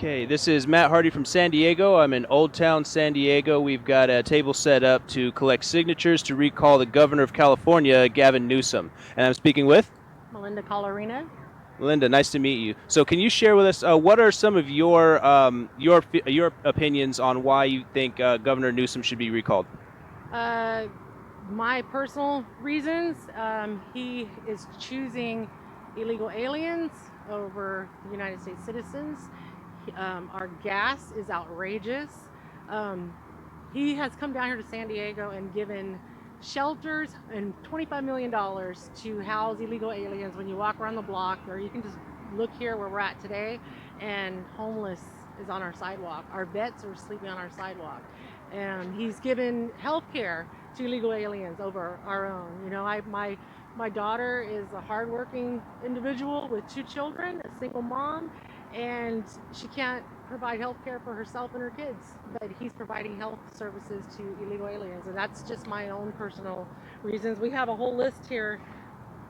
Okay, this is Matt Hardy from San Diego. I'm in Old Town San Diego. We've got a table set up to collect signatures to recall the governor of California, Gavin Newsome. And I'm speaking with Melinda Colorina. Linda. Nice to meet you. So, can you share with us what are some of your opinions on why you think Governor Newsome should be recalled? Uh, my personal reasons, he is choosing illegal aliens over United States citizens. Our gas is outrageous. He has come down here to San Diego and given shelters and $25 million to house illegal aliens. When you walk around the block, or you can just look here where we're at today, and homeless is on our sidewalk. Our vets are sleeping on our sidewalk. And he's given health care to illegal aliens over our own. You know, my daughter is a hardworking individual with 2 children, a single mom, and she can't provide health care for herself and her kids, but he's providing health services to illegal aliens. And that's just my own personal reasons. We have a whole list here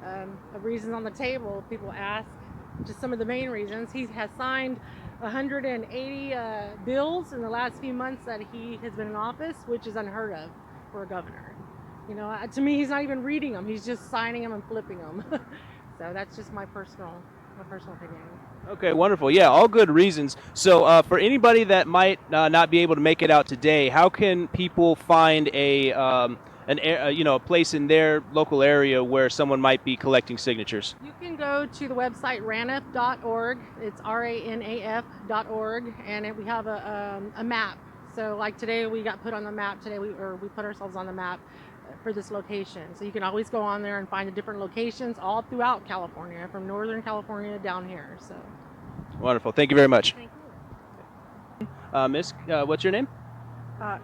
of reasons on the table. People ask just some of the main reasons. He has signed 180 bills in the last few months that he has been in office, which is unheard of for a governor. You know, to me, he's not even reading them. He's just signing them and flipping them. So that's just my personal opinion. Okay, wonderful. Yeah, all good reasons. So, for anybody that might not be able to make it out today, how can people find a place in their local area where someone might be collecting signatures? You can go to the website ranaf.org. It's ranaf.org, and we have a map. So, like today, we got put on the map. Today, we put ourselves on the map for this location. So you can always go on there and find the different locations all throughout California, from Northern California down here. So Wonderful. Thank you very much. thank you. Miss, what's your name?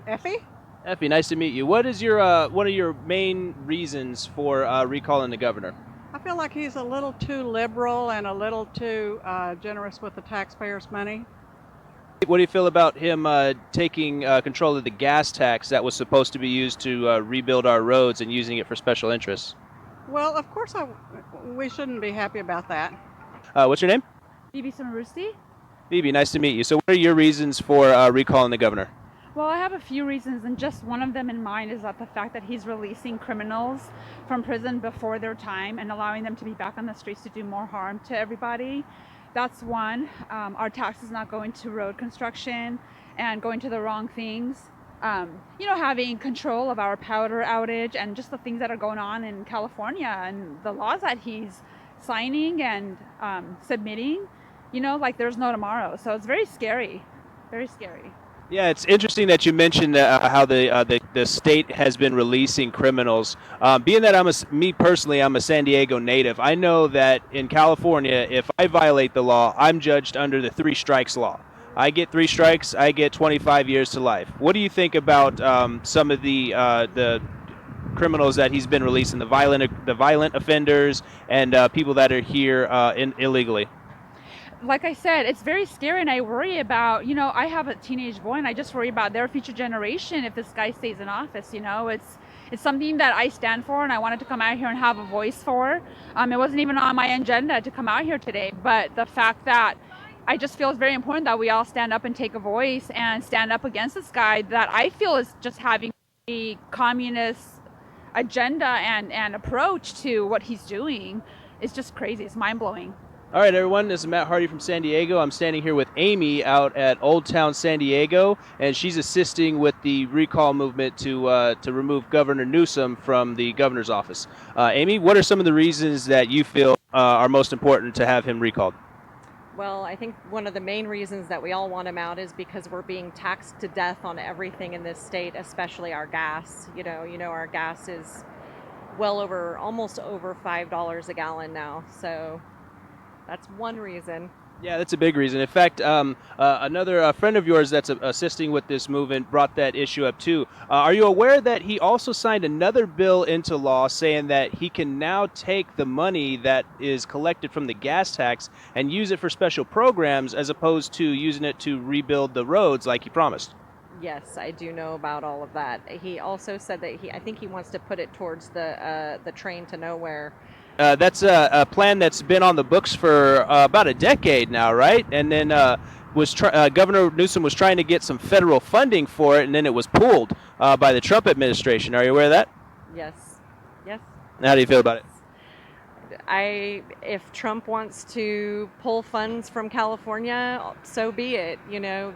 Effie? Effie, nice to meet you. What is your one of your main reasons for recalling the governor? I feel like he's a little too liberal and a little too generous with the taxpayers' money. What do you feel about him taking control of the gas tax that was supposed to be used to rebuild our roads and using it for special interests? Well, of course, we shouldn't be happy about that. What's your name? Bibi Samarusti. Bibi, nice to meet you. So what are your reasons for recalling the governor? Well, I have a few reasons, and just one of them in mind is that the fact that he's releasing criminals from prison before their time and allowing them to be back on the streets to do more harm to everybody. That's one. Our taxes not going to road construction and going to the wrong things. Having control of our powder outage and just the things that are going on in California and the laws that he's signing and submitting, like there's no tomorrow. So it's very scary, very scary. Yeah, it's interesting that you mentioned how the state has been releasing criminals. Being that I'm a San Diego native, I know that in California, if I violate the law, I'm judged under the 3 strikes law. I get 3 strikes, I get 25 years to life. What do you think about some of the criminals that he's been releasing, the violent offenders and people that are here illegally? Like I said, it's very scary, and I worry about, I have a teenage boy, and I just worry about their future generation if this guy stays in office. It's something that I stand for, and I wanted to come out here and have a voice for. It wasn't even on my agenda to come out here today, but the fact that I just feel it's very important that we all stand up and take a voice and stand up against this guy that I feel is just having a communist agenda and approach to what he's doing. It's just crazy. It's mind-blowing. All right, everyone, this is Matt Hardy from San Diego. I'm standing here with Amy out at Old Town San Diego, and she's assisting with the recall movement to remove Governor Newsome from the governor's office. Amy, what are some of the reasons that you feel are most important to have him recalled? Well, I think one of the main reasons that we all want him out is because we're being taxed to death on everything in this state, especially our gas. Our gas is almost over $5 a gallon now, so that's one reason. Yeah, that's a big reason. In fact, another friend of yours that's assisting with this movement brought that issue up too. Are you aware that he also signed another bill into law saying that he can now take the money that is collected from the gas tax and use it for special programs as opposed to using it to rebuild the roads like he promised? Yes, I do know about all of that. He also said that I think he wants to put it towards the train to nowhere. That's a plan that's been on the books for about a decade now, right? And then Governor Newsom was trying to get some federal funding for it, and then it was pulled by the Trump administration. Are you aware of that? Yes. Yes. How do you feel about it? If Trump wants to pull funds from California, so be it. You know,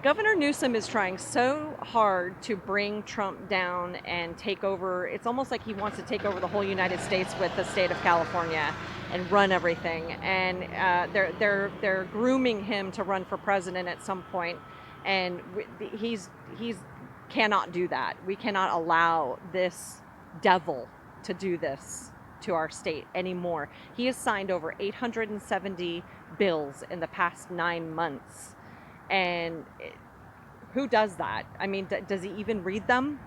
Governor Newsom is trying so hard to bring Trump down and take over. It's almost like he wants to take over the whole United States with the state of California and run everything. And they're grooming him to run for president at some point. And he's cannot do that. We cannot allow this devil to do this to our state anymore. He has signed over 870 bills in the past 9 months. And who does that? I mean, does he even read them?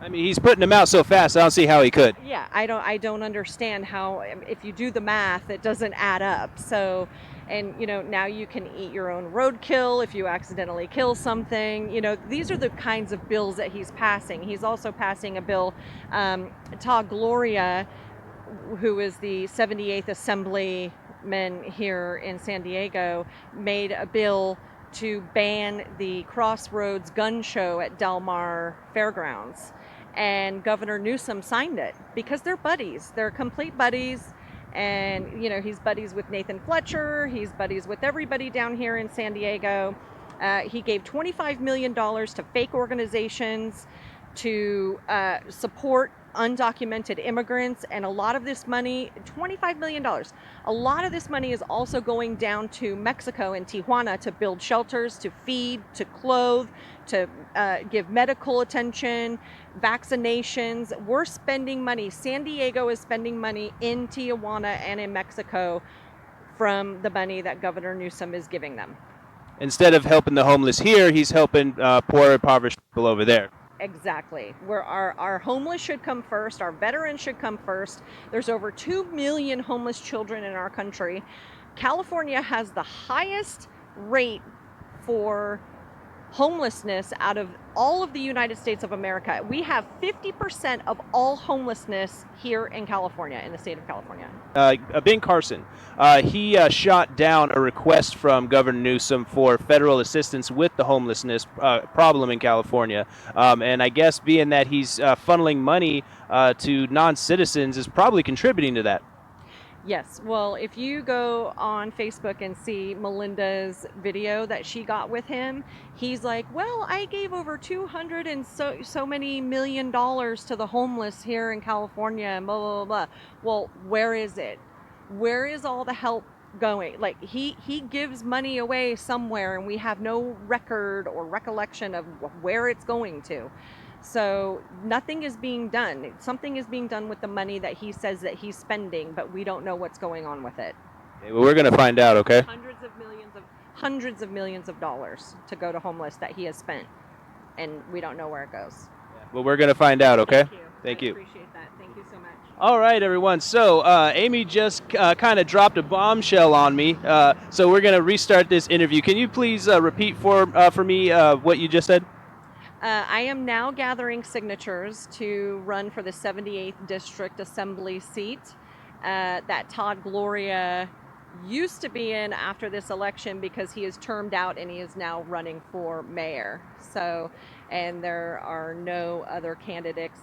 I mean, he's putting them out so fast, I don't see how he could. Yeah, I don't understand how, if you do the math, it doesn't add up. So, and you know, now you can eat your own roadkill if you accidentally kill something. You know, these are the kinds of bills that he's passing. He's also passing a bill, Todd Gloria, who is the 78th Assemblyman here in San Diego, made a bill to ban the Crossroads gun show at Del Mar Fairgrounds. And Governor Newsom signed it because they're buddies. They're complete buddies. And, you know, he's buddies with Nathan Fletcher. He's buddies with everybody down here in San Diego. He gave $25 million to fake organizations to support undocumented immigrants, and a lot of this money, $25 million, a lot of this money is also going down to Mexico and Tijuana to build shelters, to feed, to clothe, to give medical attention, vaccinations. We're spending money. San Diego is spending money in Tijuana and in Mexico from the money that Governor Newsom is giving them. Instead of helping the homeless here, he's helping poor, impoverished people over there. Exactly. Where our homeless should come first, our veterans should come first. There's over 2 million homeless children in our country. California has the highest rate for homelessness out of all of the United States of America. We have 50% of all homelessness here in California, in the state of California. Ben Carson, he shot down a request from Governor Newsom for federal assistance with the homelessness problem in California. And I guess being that he's funneling money to non-citizens is probably contributing to that. Yes. Well, if you go on Facebook and see Melinda's video that she got with him, he's like, well, I gave over 200 and so many $1 million to the homeless here in California and blah, blah, blah, blah. Well, where is it? Where is all the help going? Like he gives money away somewhere and we have no record or recollection of where it's going to. So nothing is being done. Something is being done with the money that he says that he's spending, but we don't know what's going on with it. Okay, well, we're going to find out, okay? Hundreds of millions of dollars to go to homeless that he has spent, and we don't know where it goes. Well, we're going to find out, okay? Thank you. I appreciate that. Thank you so much. All right, everyone. So Amy just kind of dropped a bombshell on me, so we're going to restart this interview. Can you please repeat for me what you just said? I am now gathering signatures to run for the 78th District Assembly seat that Todd Gloria used to be in after this election because he is termed out and he is now running for mayor. So, and there are no other candidates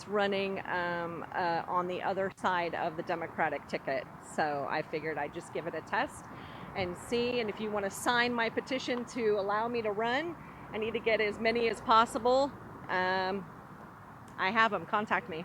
running on the other side of the Democratic ticket. So I figured I'd just give it a test and see. And if you want to sign my petition to allow me to run, I need to get as many as possible. I have them. Contact me.